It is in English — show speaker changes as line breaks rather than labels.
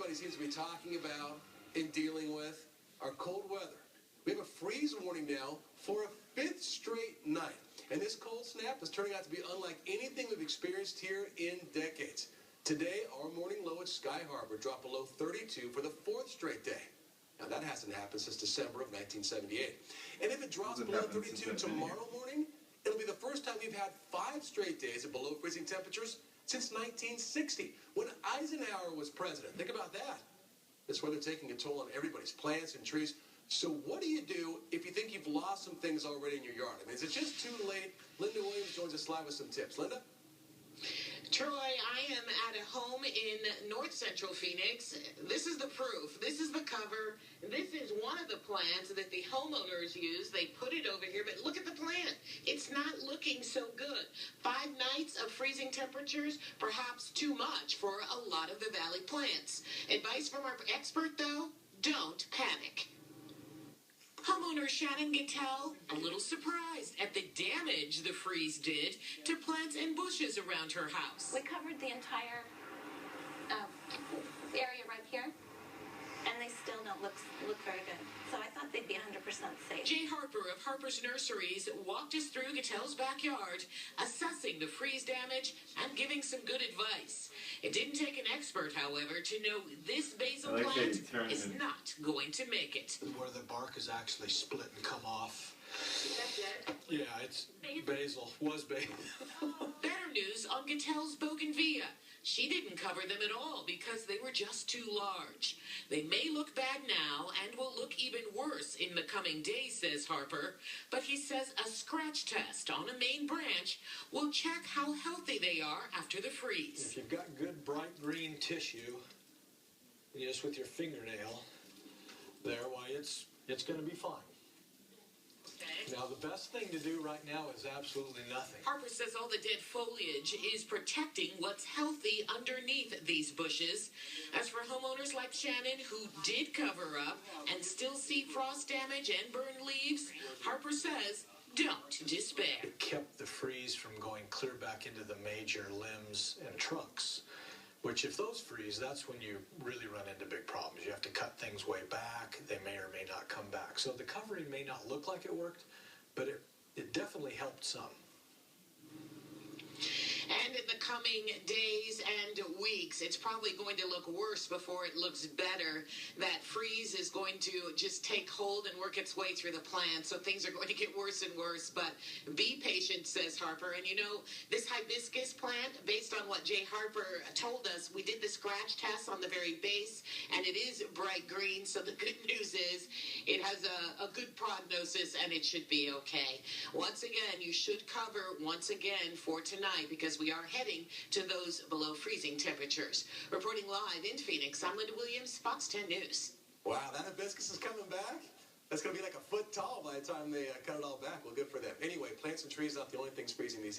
everybody seems to be talking about and dealing with are cold weather. We have a freeze warning now for a fifth straight night. And this cold snap is turning out to be unlike anything we've experienced here in decades. Today, our morning low at Sky Harbor dropped below 32 for the fourth straight day. Now, that hasn't happened since December of 1978. And if it drops below 32 tomorrow morning, it'll be the first time we've had 5 straight days of below freezing temperatures since 1960, when Eisenhower was president. Think about that. This weather taking a toll on everybody's plants and trees. So what do you do if you think you've lost some things already in your yard? I mean, is it just too late? Linda Williams joins us live with some tips. Linda?
Troy, I am at a home in north central Phoenix. This is the proof. This is the cover. This is one of the plants that the homeowners use. They put it over here, but look at the plant. It's not looking so good. 5 nights of freezing temperatures, perhaps too much for a lot of the valley plants. Advice from our expert, though, don't panic. Homeowner Shannon a little surprised at the damage the freeze did to plants and bushes around her house.
We covered the entire area right here, and they still don't look very good. So I thought they'd be 100% safe.
Jay Harper of Harper's Nurseries walked us through Gattel's backyard, assessing the freeze damage and giving some good advice. It didn't take an expert, however, to know this basil plant is not going to make it.
Where the bark is actually split and come off.
Is that it?
Yeah, it's basil. Was basil.
Better news on Gattel's bougainvillea. She didn't cover them at all because they were just too large. They may look bad now and will look even worse in the coming days, says Harper. But he says a scratch test on a main branch will check how healthy they are after the freeze.
If you've got good bright green tissue, just with your fingernail there, why it's going to be fine. Now, the best thing to do right now is absolutely nothing.
Harper says all the dead foliage is protecting what's healthy underneath these bushes. As for homeowners like Shannon, who did cover up and still see frost damage and burned leaves, Harper says, don't despair.
It kept the freeze from going clear back into the major limbs and trunks, which if those freeze, that's when you really run into big problems. You have to cut things way back. They may or may not come back. So the covering may not look like it worked, but it definitely helped some.
And in the coming days and weeks, it's probably going to look worse before it looks better. That freeze is going to just take hold and work its way through the plant, so things are going to get worse and worse. But be patient, says Harper. And you know, this hibiscus plant, based on what Jay Harper told us, we did the scratch test on the very base, and it is bright green. So the good news is it has a good prognosis, and it should be okay. Once again, you should cover once again for tonight, because we are heading to those below freezing temperatures. Reporting live in Phoenix, I'm Linda Williams, Fox 10 News.
Wow, that hibiscus is coming back? That's going to be like a foot tall by the time they cut it all back. Well, good for them. Anyway, plants and trees not the only things freezing these days.